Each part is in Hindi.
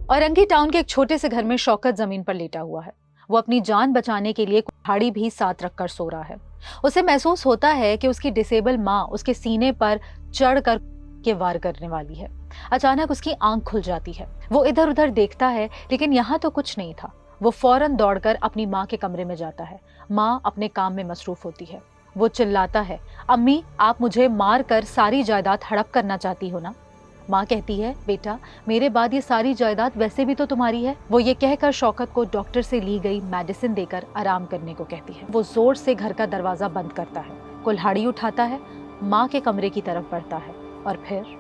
औरंगी टाउन के एक छोटे से घर में शौकत जमीन पर लेटा हुआ है। वो अपनी जान बचाने के लिए कुल्हाड़ी भी साथ रखकर सो रहा है। उसे महसूस होता है कि उसकी डिसेबल माँ उसके सीने पर चढ़कर के वार करने वाली है। अचानक उसकी आंख खुल जाती है। वो इधर उधर देखता है लेकिन यहाँ तो कुछ नहीं था। वो फौरन दौड़कर अपनी माँ के कमरे में जाता है। माँ अपने काम में मसरूफ होती है। वो चिल्लाता है, अम्मी, आप मुझे मार कर सारी जायदाद हड़प करना चाहती हो ना? माँ कहती है, बेटा, मेरे बाद ये सारी जायदाद वैसे भी तो तुम्हारी है। वो ये कहकर शौकत को डॉक्टर से ली गई मेडिसिन देकर आराम करने को कहती है। वो जोर से घर का दरवाजा बंद करता है, कुल्हाड़ी उठाता है, माँ के कमरे की तरफ बढ़ता है और फिर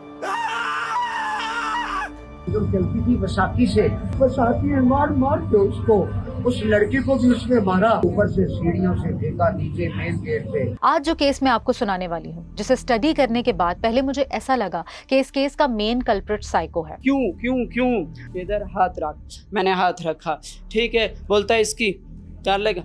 जो चलती थी बसाती से, बसाती ने मार मार के उसको, उस लड़की को भी उसने मारा, ऊपर से सीढ़ियों से फेंका नीचे मेन गेट पे। आज जो केस मैं आपको सुनाने वाली हूँ, जिसे स्टडी करने के बाद पहले मुझे ऐसा लगा कि इस केस का मेन कल्प्रिट साइको है। क्यों क्यों क्यों? इधर हाथ रख। मैंने हाथ रखा, ठीक है, बोलता है इसकी कर लेगा।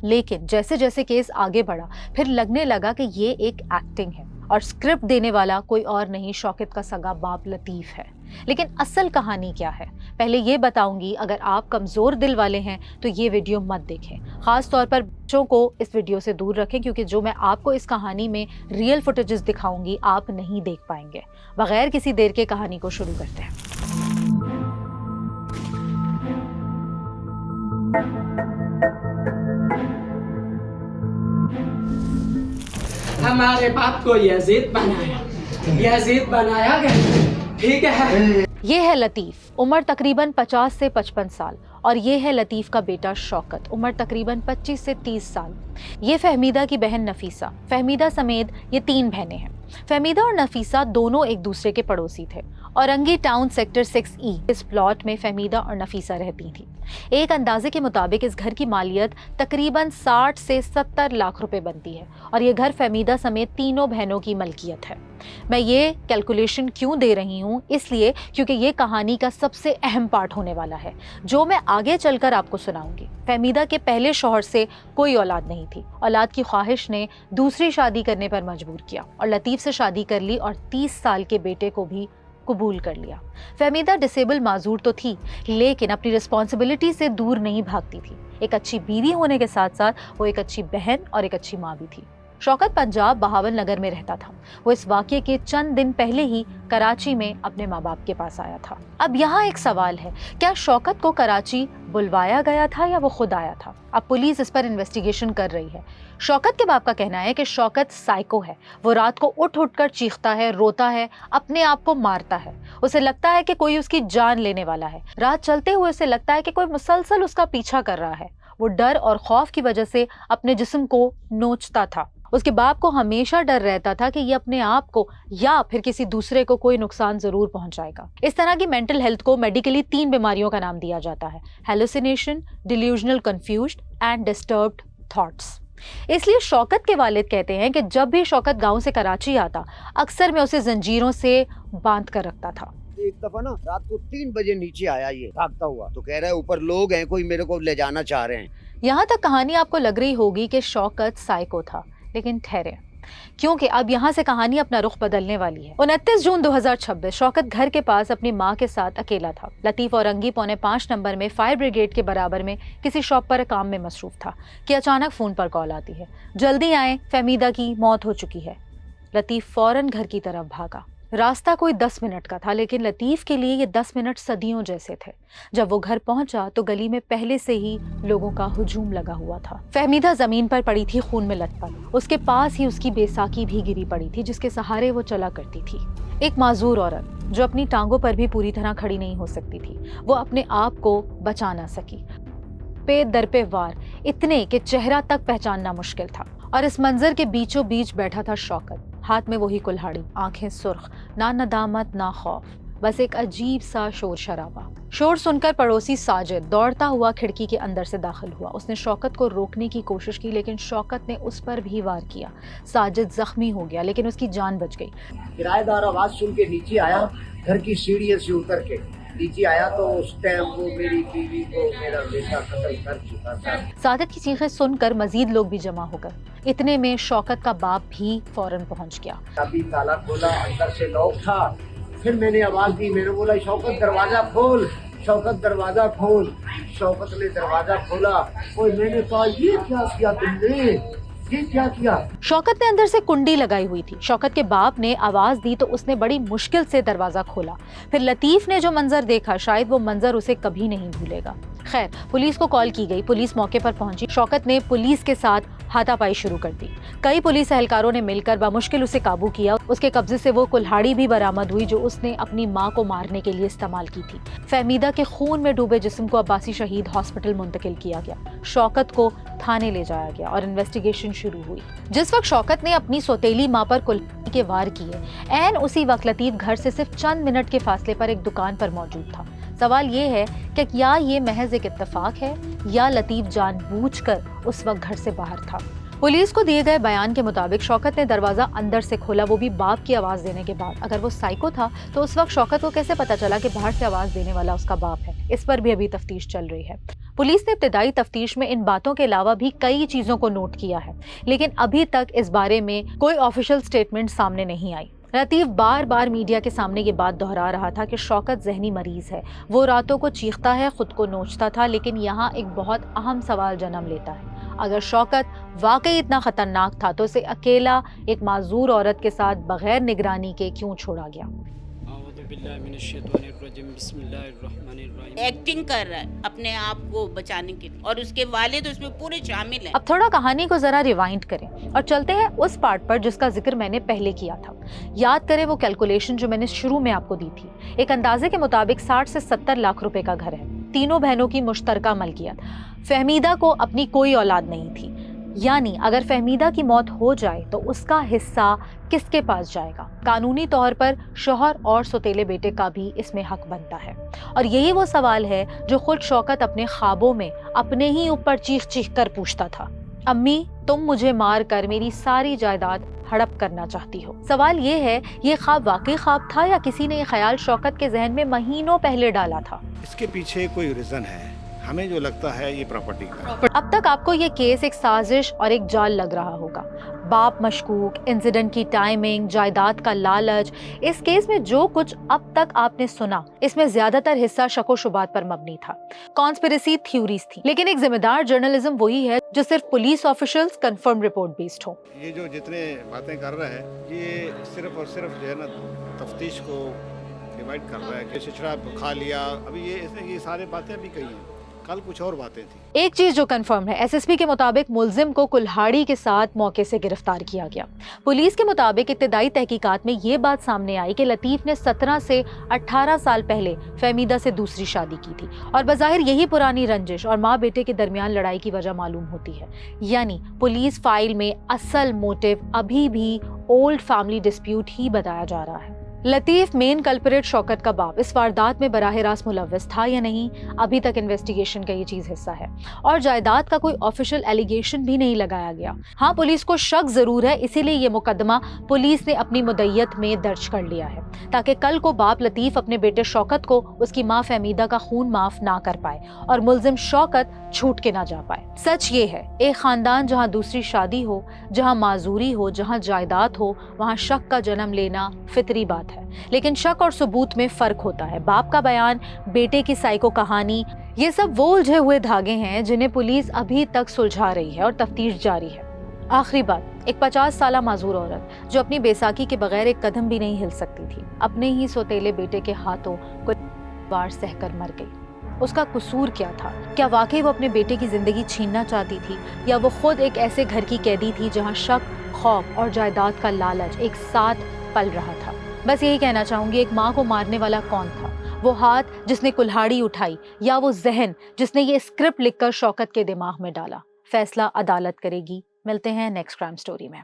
लेकिन जैसे जैसे केस आगे बढ़ा, फिर लगने लगा कि ये एक एक्टिंग है और स्क्रिप्ट देने वाला कोई और नहीं, शौकत का सगा बाप लतीफ है। लेकिन असल कहानी क्या है, पहले ये बताऊंगी। अगर आप कमजोर दिल वाले हैं तो ये वीडियो मत देखें। खास तौर पर बच्चों को इस वीडियो से दूर रखें, क्योंकि जो मैं आपको इस कहानी में रियल फुटेजेस दिखाऊंगी आप नहीं देख पाएंगे। बगैर किसी देर के कहानी को शुरू करते हैं। हमारे बाप को यजीद बनाया गया, ठीक है। ये है लतीफ, उम्र तकरीबन 50 से 55 साल, और ये है लतीफ का बेटा शौकत, उम्र तकरीबन 25 से 30 साल। ये फहमीदा की बहन नफीसा। फहमीदा समेत ये 3 बहनें हैं। फहमीदा और नफीसा दोनों एक दूसरे के पड़ोसी थे। औरंगी टाउन सेक्टर 6E इस प्लॉट में फहमीदा और नफीसा रहती थी। एक अंदाजे के मुताबिक इस घर की मालियत तकरीबन 60 से 70 लाख रुपए बनती है, और ये घर फहमीदा समेत तीनों बहनों की मलकियत है। मैं ये कैलकुलेशन क्यों दे रही हूँ? इसलिए क्योंकि ये कहानी का सबसे अहम पार्ट होने वाला है, जो मैं आगे चलकर आपको सुनाऊंगी। फहमीदा के पहले शौहर से कोई औलाद नहीं थी। औलाद की ख्वाहिश ने दूसरी शादी करने पर मजबूर किया और लतीफ से शादी कर ली और 30 साल के बेटे को भी कबूल कर लिया। फहमीदा डिसेबल माजूर तो थी, लेकिन अपनी रिस्पॉन्सिबिलिटी से दूर नहीं भागती थी। एक अच्छी बीवी होने के साथ साथ वो एक अच्छी बहन और एक अच्छी माँ भी थी। शौकत पंजाब बहावल नगर में रहता था। वो इस वाक़ये के चंद दिन पहले ही कराची में अपने माँ बाप के पास आया था। अब यहाँ एक सवाल है, क्या शौकत को कराची बुलवाया गया था या वो खुद आया था? अब पुलिस इस पर इन्वेस्टिगेशन कर रही है। शौकत के बाप का कहना है कि शौकत साइको है। वो रात को उठ कर चीखता है, रोता है, अपने आप को मारता है। उसे लगता है कि कोई उसकी जान लेने वाला है। रात चलते हुए उसे लगता है कि कोई मुसलसल उसका पीछा कर रहा है। वो डर और खौफ की वजह से अपने जिस्म को नोचता था। उसके बाप को हमेशा डर रहता था कि ये अपने आप को या फिर किसी दूसरे को कोई नुकसान जरूर पहुंचाएगा। इस तरह की मेंटल हेल्थ को मेडिकली 3 बीमारियों का नाम दिया जाता है: hallucination, delusional confused and disturbed thoughts. इसलिए शौकत के वालिद कहते हैं कि जब भी शौकत गांव से कराची आता, अक्सर मैं उसे जंजीरों से बांध कर रखता था। एक दफा ना रात को 3 बजे नीचे आया ये भागता हुआ, तो कह रहा है ऊपर लोग हैं, कोई मेरे को ले जाना चाह रहे हैं। यहाँ तक कहानी आपको लग रही होगी कि शौकत साइको था, लेकिन ठहरे, क्योंकि अब यहाँ से कहानी अपना रुख बदलने वाली है। 29 जून 2026 शौकत घर के पास अपनी माँ के साथ अकेला था। लतीफ औरंगी 4:45 नंबर में फायर ब्रिगेड के बराबर में किसी शॉप पर काम में मसरूफ था कि अचानक फोन पर कॉल आती है, जल्दी आए, फहमीदा की मौत हो चुकी है। लतीफ फौरन घर की तरफ भागा। रास्ता कोई 10 मिनट का था, लेकिन लतीफ के लिए ये 10 मिनट सदियों जैसे थे। जब वो घर पहुंचा तो गली में पहले से ही लोगों का हुजूम लगा हुआ था। फहमीदा जमीन पर पड़ी थी, खून में लथपथ। उसके पास ही उसकी बेसाकी भी गिरी पड़ी थी, जिसके सहारे वो चला करती थी। एक माजूर औरत जो अपनी टांगों पर भी पूरी तरह खड़ी नहीं हो सकती थी। वो अपने आप को बचा ना सकी। पे दर पे वार, इतने कि चेहरा तक पहचानना मुश्किल था। और इस मंजर के बीचों बीच बैठा था शौकत, हाथ में वही कुल्हाड़ी, आंखें सुर्ख, ना नदामत ना खौफ, बस एक अजीब सा शोर शराबा। शोर सुनकर पड़ोसी साजिद दौड़ता हुआ खिड़की के अंदर से दाखिल हुआ। उसने शौकत को रोकने की कोशिश की, लेकिन शौकत ने उस पर भी वार किया। साजिद जख्मी हो गया, लेकिन उसकी जान बच गई। किराएदार आवाज सुन के नीचे आया, घर की सीढ़ियों से उतर के नीचे आया तो उस टाइम वो मेरी बीवी को मेरा बेटा कत्ल कर चुका था। साजिद की चीखें सुनकर मजीद लोग भी जमा हो गए। इतने में शौकत का बाप भी फौरन पहुंच गया। अभी ताला खोला, अंदर से लोग था, फिर मैंने आवाज दी, मैंने बोला शौकत दरवाजा खोल, शौकत दरवाजा खोल। शौकत ने दरवाजा खोला और मैंने कहा ये क्या किया तुमने, ये क्या किया। शौकत ने अंदर से कुंडी लगाई हुई थी। शौकत के बाप ने आवाज दी तो उसने बड़ी मुश्किल से दरवाजा खोला। फिर लतीफ ने जो मंजर देखा, शायद वो मंजर उसे कभी नहीं भूलेगा। खैर, पुलिस को कॉल की गई, पुलिस मौके पर पहुंची। शौकत ने पुलिस के साथ हाथापाई शुरू कर दी। कई पुलिस एहलकारों ने मिलकर बामुश्किल उसे काबू किया। उसके कब्जे से वो कुल्हाड़ी भी बरामद हुई जो उसने अपनी मां को मारने के लिए इस्तेमाल की थी। फहमीदा के खून में डूबे जिस्म को अब्बासी शहीद हॉस्पिटल मुंतकिल किया गया। शौकत को थाने ले जाया गया और इन्वेस्टिगेशन शुरू हुई। जिस वक्त शौकत ने अपनी सौतेली मां पर कुल्हाड़ी के वार किए, ऐन उसी वक्त लतीफ घर से सिर्फ चंद मिनट के फासले पर एक दुकान पर मौजूद था। सवाल ये है कि क्या ये महज एक इत्तेफाक है या लतीफ जानबूझकर उस वक्त घर से बाहर था। पुलिस को दिए गए बयान के मुताबिक शौकत ने दरवाजा अंदर से खोला, वो भी बाप की आवाज देने के बाद। अगर वो साइको था तो उस वक्त शौकत को कैसे पता चला कि बाहर से आवाज देने वाला उसका बाप है? इस पर भी अभी तफ्तीश चल रही है। पुलिस ने इब्तिदाई तफ्तीश में इन बातों के अलावा भी कई चीजों को नोट किया है, लेकिन अभी तक इस बारे में कोई ऑफिशियल स्टेटमेंट सामने नहीं आई। लतीफ बार बार मीडिया के सामने ये बात दोहरा रहा था कि शौकत जहनी मरीज है, वो रातों को चीखता है, खुद को नोचता था। लेकिन यहाँ एक बहुत अहम सवाल जन्म लेता है, अगर शौकत वाकई इतना खतरनाक था तो उसे अकेला एक माजूर औरत के साथ बगैर निगरानी के क्यों छोड़ा गया? एक्टिंग कर रहा है अपने आप को बचाने के लिए और उसके वालिद उसमें पूरे शामिल हैं। अब थोड़ा कहानी को जरा रिवाइंड करें और चलते हैं उस पार्ट पर जिसका जिक्र मैंने पहले किया था। याद करें वो कैलकुलेशन जो मैंने शुरू में आपको दी थी। एक अंदाजे के मुताबिक 60 से 70 लाख रुपए का घर है, तीनों बहनों की मुश्तरका मलकियत। फहमीदा को अपनी कोई औलाद नहीं थी, यानी अगर फहमीदा की मौत हो जाए तो उसका हिस्सा किसके पास जाएगा? कानूनी तौर पर शौहर और सौतेले बेटे का भी इसमें हक बनता है। और यही वो सवाल है जो खुद शौकत अपने ख्वाबों में अपने ही ऊपर चीख चीख कर पूछता था, अम्मी तुम मुझे मार कर मेरी सारी जायदाद हड़प करना चाहती हो। सवाल ये है, ये ख्वाब वाकई ख्वाब था या किसी ने ये ख्याल शौकत के जहन में महीनों पहले डाला था? इसके पीछे कोई रीजन है, हमें जो लगता है ये प्रॉपर्टी का। अब तक आपको ये केस एक साजिश और एक जाल लग रहा होगा। बाप मशकूक, इंसिडेंट की टाइमिंग, जायदाद का लालच। इस केस में जो कुछ अब तक आपने सुना, इसमें ज्यादातर हिस्सा शको शुबात पर मबनी था, कॉन्स्पिरेसी थ्योरीज थी। लेकिन एक जिम्मेदार जर्नलिज्म वही है जो सिर्फ police officials confirm report based हो। ये जो जितने बातें कर रहे हैं ये सिर्फ और सिर्फ जो है ना तफ्तीश को डिवाइड कर रहा है कि छिछड़ा खा लिया, अभी ये सारी बातें अभी कही हैं, कल कुछ और बातें थी। एक चीज जो कंफर्म है, एसएसपी के मुताबिक मुलजिम को कुल्हाड़ी के साथ मौके से गिरफ्तार किया गया। पुलिस के मुताबिक इब्तिदाई तहकीकात में ये बात सामने आई कि लतीफ ने 17 से 18 साल पहले फहमीदा से दूसरी शादी की थी और बज़ाहिर यही पुरानी रंजिश और माँ बेटे के दरमियान लड़ाई की वजह मालूम होती है। यानी पुलिस फाइल में असल मोटिव अभी भी ओल्ड फैमिली डिस्प्यूट ही बताया जा रहा है। लतीफ मेन कल्परेट शौकत का बाप इस वारदात में बराह रास्त मुलव्वस था या नहीं, अभी तक इन्वेस्टिगेशन का ये चीज हिस्सा है। और जायदाद का कोई ऑफिशियल एलिगेशन भी नहीं लगाया गया। हाँ, पुलिस को शक जरूर है, इसीलिए ये मुकदमा पुलिस ने अपनी मुद्दयत में दर्ज कर लिया है ताकि कल को बाप लतीफ अपने बेटे शौकत को उसकी माँ फहमीदा का खून माफ ना कर पाए और मुलजिम शौकत छूट के ना जा पाए। सच ये है, एक खानदान जहाँ दूसरी शादी हो, जहाँ माजूरी हो, जहाँ जायदाद हो, वहाँ शक का जन्म लेना फितरी बात है। लेकिन शक और सबूत में फर्क होता है। बाप का बयान, बेटे की साइको कहानी, ये सब वो उलझे हुए धागे हैं जिन्हें पुलिस अभी तक सुलझा रही है और तफ्तीश जारी है। आखिरी बात, एक 50 साला माजूर औरत जो अपनी बेसाखी के बगैर एक कदम भी नहीं हिल सकती थी, अपने ही सौतेले बेटे के हाथों कोई वार सहकर मर गई। उसका कसूर क्या था? क्या वाकई वो अपने बेटे की जिंदगी छीनना चाहती थी या वो खुद एक ऐसे घर की कैदी थी जहां शक, खौफ और जायदाद का लालच एक साथ पल रहा था? बस यही कहना चाहूंगी, एक माँ को मारने वाला कौन था? वो हाथ जिसने कुल्हाड़ी उठाई या वो जहन जिसने ये स्क्रिप्ट लिखकर शौकत के दिमाग में डाला? फैसला अदालत करेगी। मिलते हैं नेक्स्ट क्राइम स्टोरी में।